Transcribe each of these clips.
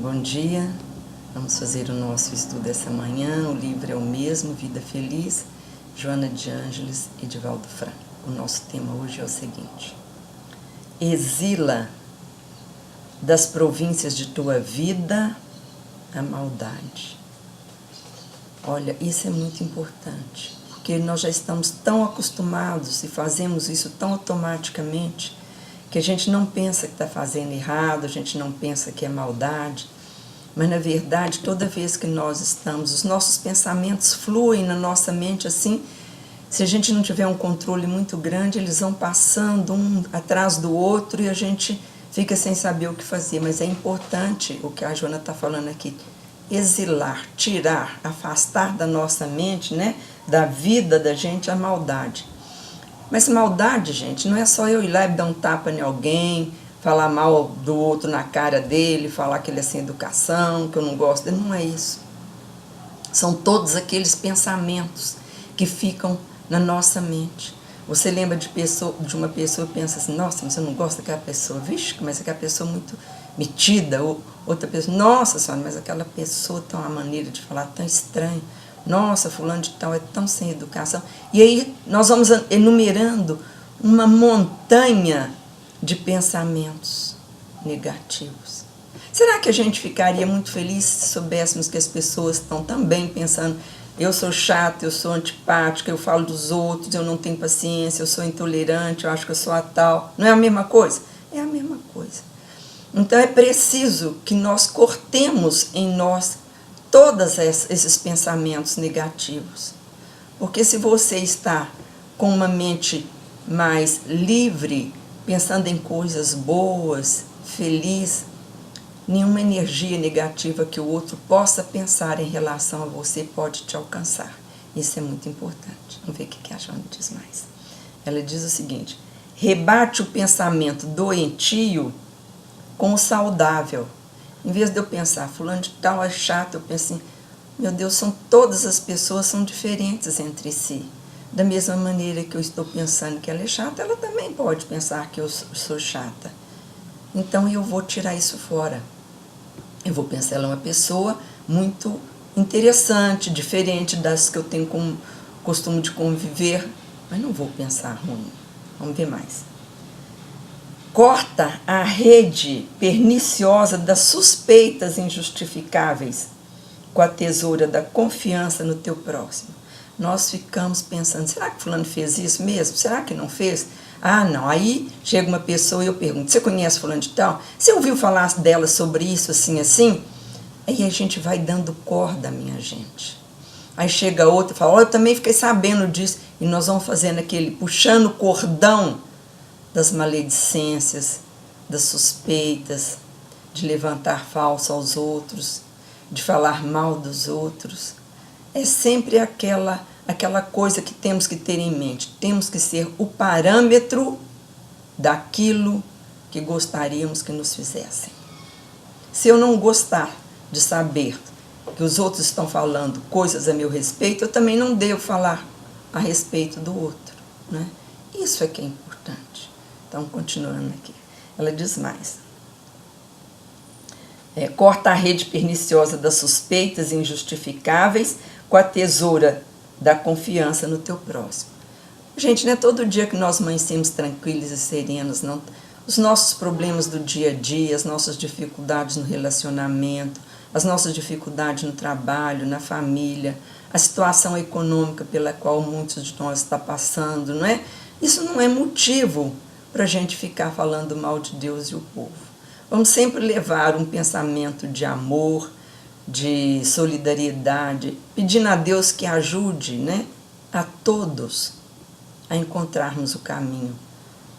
Bom dia, vamos fazer o nosso estudo essa manhã. O livro é o mesmo, Vida Feliz, Joana de Ângeles e Divaldo Franco. O nosso tema hoje é o seguinte: exila das províncias de tua vida a maldade. Olha, isso é muito importante, porque nós já estamos tão acostumados e fazemos isso tão automaticamente que a gente não pensa que está fazendo errado, a gente não pensa que é maldade, mas na verdade toda vez que nós estamos, os nossos pensamentos fluem na nossa mente assim, se a gente não tiver um controle muito grande, eles vão passando um atrás do outro e a gente fica sem saber o que fazer. Mas é importante o que a Joana está falando aqui: exilar, tirar, afastar da nossa mente, né, da vida da gente a maldade. Mas maldade, gente, não é só eu ir lá e dar um tapa em alguém, falar mal do outro na cara dele, falar que ele é sem educação, que eu não gosto dele. Não é isso. São todos aqueles pensamentos que ficam na nossa mente. Você lembra de uma pessoa e pensa assim: nossa, mas eu não gosto daquela pessoa. Vixe, mas aquela pessoa é muito metida. Ou outra pessoa: nossa senhora, mas aquela pessoa tem uma maneira de falar tão estranha. Nossa, fulano de tal é tão sem educação. E aí nós vamos enumerando uma montanha de pensamentos negativos. Será que a gente ficaria muito feliz se soubéssemos que as pessoas estão também pensando: eu sou chata, eu sou antipática, eu falo dos outros, eu não tenho paciência, eu sou intolerante, eu acho que eu sou a tal? Não é a mesma coisa? É a mesma coisa. Então é preciso que nós cortemos em nós todos esses pensamentos negativos. Porque se você está com uma mente mais livre, pensando em coisas boas, feliz, nenhuma energia negativa que o outro possa pensar em relação a você pode te alcançar. Isso é muito importante. Vamos ver o que a Joana diz mais. Ela diz o seguinte: rebate o pensamento doentio com o saudável. Em vez de eu pensar, fulano de tal é chato, eu penso assim: meu Deus, todas as pessoas são diferentes entre si. Da mesma maneira que eu estou pensando que ela é chata, ela também pode pensar que eu sou chata. Então eu vou tirar isso fora. Eu vou pensar, ela é uma pessoa muito interessante, diferente das que eu tenho como costume de conviver, mas não vou pensar ruim. Vamos ver mais. Corta a rede perniciosa das suspeitas injustificáveis com a tesoura da confiança no teu próximo. Nós ficamos pensando: será que fulano fez isso mesmo? Será que não fez? Ah, não. Aí chega uma pessoa e eu pergunto: você conhece fulano de tal? Você ouviu falar dela sobre isso, assim, assim? Aí a gente vai dando corda, minha gente. Aí chega outra e fala: olha, eu também fiquei sabendo disso. E nós vamos fazendo aquele, puxando o cordão das maledicências, das suspeitas, de levantar falso aos outros, de falar mal dos outros. É sempre aquela coisa que temos que ter em mente. Temos que ser o parâmetro daquilo que gostaríamos que nos fizessem. Se eu não gostar de saber que os outros estão falando coisas a meu respeito, eu também não devo falar a respeito do outro, né? Isso é que é importante. Então, continuando aqui, ela diz mais: corta a rede perniciosa das suspeitas injustificáveis com a tesoura da confiança no teu próximo. Gente, não é todo dia que nós amanhecemos tranquilos e serenos, não. Os nossos problemas do dia a dia, as nossas dificuldades no relacionamento, as nossas dificuldades no trabalho, na família, a situação econômica pela qual muitos de nós estão passando, não é? Isso não é motivo para a gente ficar falando mal de Deus e o povo. Vamos sempre levar um pensamento de amor, de solidariedade, pedindo a Deus que ajude, né, a todos a encontrarmos o caminho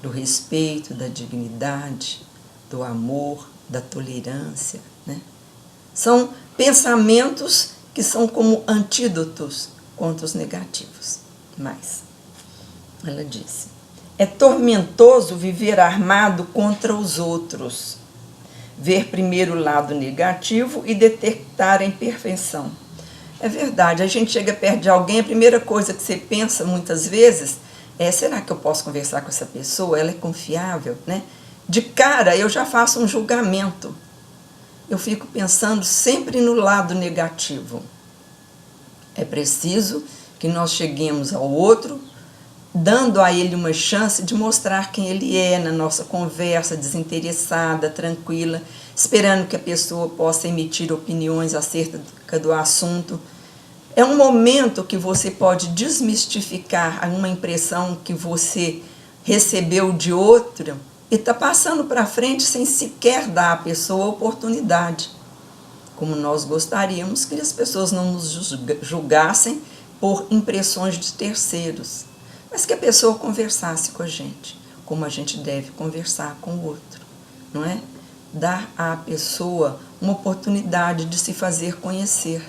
do respeito, da dignidade, do amor, da tolerância, né? São pensamentos que são como antídotos contra os negativos. Mas ela disse: é tormentoso viver armado contra os outros, ver primeiro o lado negativo e detectar a imperfeição. É verdade, a gente chega perto de alguém, a primeira coisa que você pensa muitas vezes é: será que eu posso conversar com essa pessoa? Ela é confiável, né? De cara eu já faço um julgamento. eu fico pensando sempre no lado negativo. É preciso que nós cheguemos ao outro, dando a ele uma chance de mostrar quem ele é na nossa conversa, desinteressada, tranquila, esperando que a pessoa possa emitir opiniões acerca do assunto. É um momento que você pode desmistificar uma impressão que você recebeu de outro e está passando para frente sem sequer dar à pessoa a oportunidade. Como nós gostaríamos que as pessoas não nos julgassem por impressões de terceiros, mas que a pessoa conversasse com a gente, como a gente deve conversar com o outro, não é? Dar à pessoa uma oportunidade de se fazer conhecer.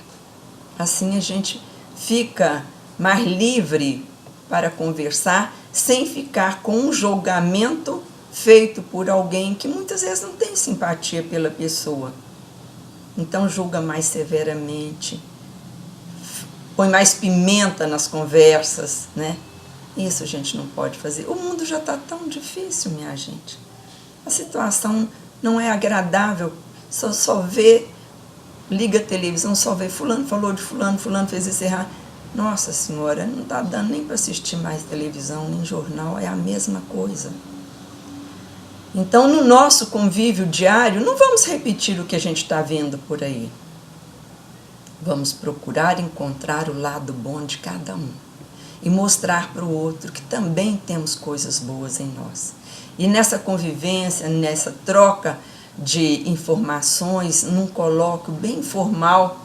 Assim a gente fica mais livre para conversar, sem ficar com um julgamento feito por alguém que muitas vezes não tem simpatia pela pessoa. Então julga mais severamente, põe mais pimenta nas conversas, né? Isso a gente não pode fazer. O mundo já está tão difícil, minha gente. A situação não é agradável. Só vê, liga a televisão, só vê fulano falou de fulano, fulano fez isso errado. Nossa Senhora, não está dando nem para assistir mais televisão, nem jornal, é a mesma coisa. Então, no nosso convívio diário, não vamos repetir o que a gente está vendo por aí. Vamos procurar encontrar o lado bom de cada um e mostrar para o outro que também temos coisas boas em nós. E nessa convivência, nessa troca de informações, num colóquio bem formal,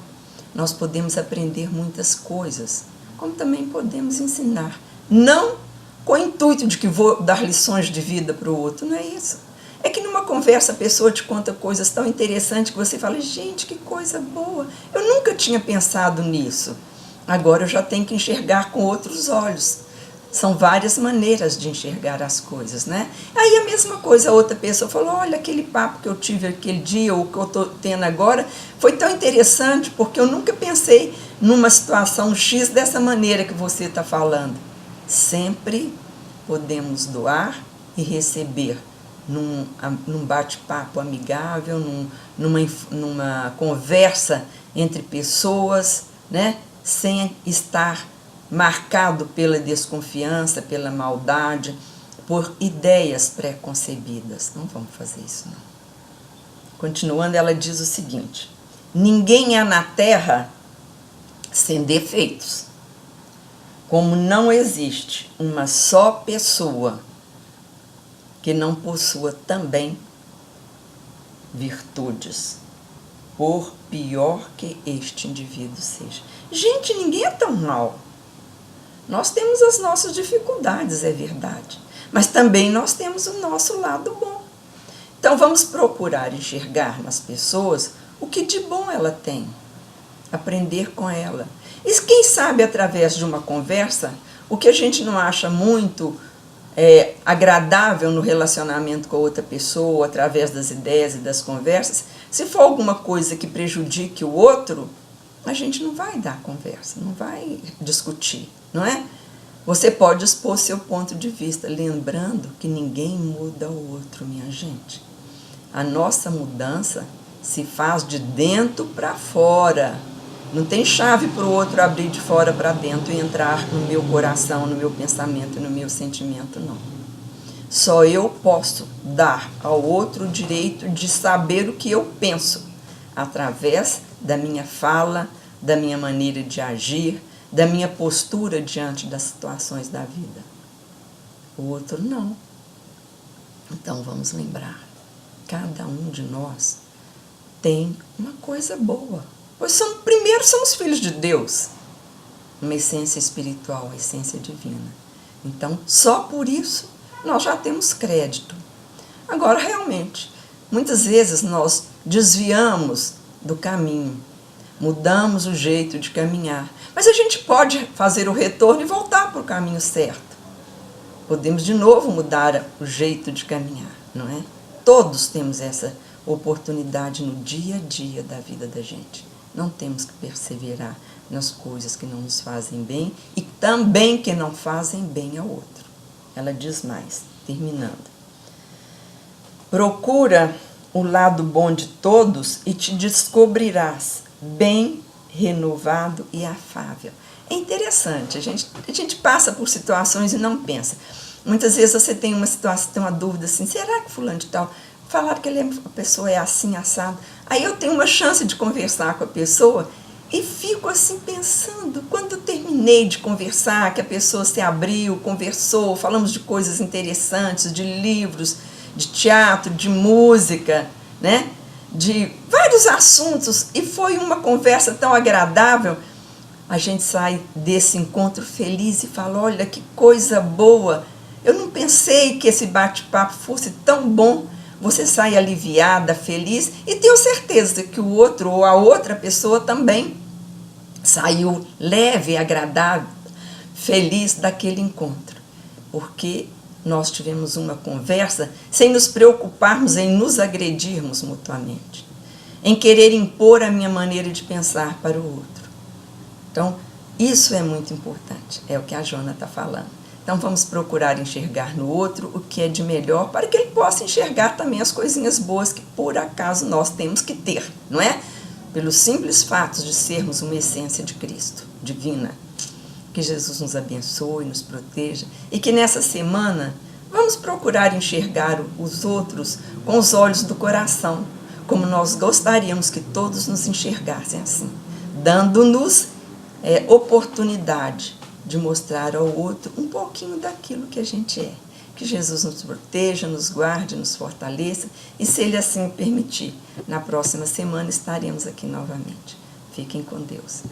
nós podemos aprender muitas coisas, como também podemos ensinar. Não com o intuito de que vou dar lições de vida para o outro, não é isso. É que numa conversa a pessoa te conta coisas tão interessantes que você fala, gente, que coisa boa, eu nunca tinha pensado nisso. Agora eu já tenho que enxergar com outros olhos. São várias maneiras de enxergar as coisas, né? Aí a mesma coisa, a outra pessoa falou, olha, aquele papo que eu tive aquele dia, ou que eu estou tendo agora, foi tão interessante, porque eu nunca pensei numa situação X dessa maneira que você está falando. Sempre podemos doar e receber num bate-papo amigável, numa conversa entre pessoas, né? Sem estar marcado pela desconfiança, pela maldade, por ideias pré-concebidas. Não vamos fazer isso, não. Continuando, ela diz o seguinte, ninguém há na Terra sem defeitos. Como não existe uma só pessoa que não possua também virtudes, por pior que este indivíduo seja. Gente, ninguém é tão mal. Nós temos as nossas dificuldades, é verdade, mas também nós temos o nosso lado bom. Então vamos procurar enxergar nas pessoas o que de bom ela tem, aprender com ela. E quem sabe através de uma conversa, o que a gente não acha muito agradável no relacionamento com a outra pessoa, através das ideias e das conversas, se for alguma coisa que prejudique o outro, a gente não vai dar conversa, não vai discutir, não é? Você pode expor seu ponto de vista, lembrando que ninguém muda o outro, minha gente. A nossa mudança se faz de dentro para fora. Não tem chave para o outro abrir de fora para dentro e entrar no meu coração, no meu pensamento, no meu sentimento, não. Só eu posso dar ao outro o direito de saber o que eu penso, através da minha fala, da minha maneira de agir, da minha postura diante das situações da vida. O outro não. Então vamos lembrar, cada um de nós tem uma coisa boa. Pois primeiro somos filhos de Deus, uma essência espiritual, uma essência divina. Então, só por isso, nós já temos crédito. Agora, realmente, muitas vezes nós desviamos do caminho, mudamos o jeito de caminhar, mas a gente pode fazer o retorno e voltar para o caminho certo. Podemos de novo mudar o jeito de caminhar, não é? Todos temos essa oportunidade no dia a dia da vida da gente. Não temos que perseverar nas coisas que não nos fazem bem e também que não fazem bem ao outro. Ela diz mais, terminando. Procura o lado bom de todos e te descobrirás bem, renovado e afável. É interessante, a gente passa por situações e não pensa. Muitas vezes você tem uma situação, tem uma dúvida assim, será que fulano de tal, falaram que a pessoa é assim, assado. Aí eu tenho uma chance de conversar com a pessoa e fico assim pensando, quando eu terminei de conversar, que a pessoa se abriu, conversou, falamos de coisas interessantes, de livros, de teatro, de música, né? De vários assuntos, e foi uma conversa tão agradável, a gente sai desse encontro feliz e fala, olha que coisa boa, eu não pensei que esse bate-papo fosse tão bom. Você sai aliviada, feliz, e tenho certeza que o outro ou a outra pessoa também saiu leve, agradável, feliz daquele encontro, porque nós tivemos uma conversa sem nos preocuparmos em nos agredirmos mutuamente, em querer impor a minha maneira de pensar para o outro. Então, isso é muito importante, é o que a Joana está falando. Então, vamos procurar enxergar no outro o que é de melhor para que ele possa enxergar também as coisinhas boas que, por acaso, nós temos que ter, não é? Pelos simples fatos de sermos uma essência de Cristo, divina. Que Jesus nos abençoe, nos proteja e que nessa semana vamos procurar enxergar os outros com os olhos do coração, como nós gostaríamos que todos nos enxergassem assim, dando-nos oportunidade de mostrar ao outro um pouquinho daquilo que a gente é. Que Jesus nos proteja, nos guarde, nos fortaleça e, se Ele assim permitir, na próxima semana estaremos aqui novamente. Fiquem com Deus.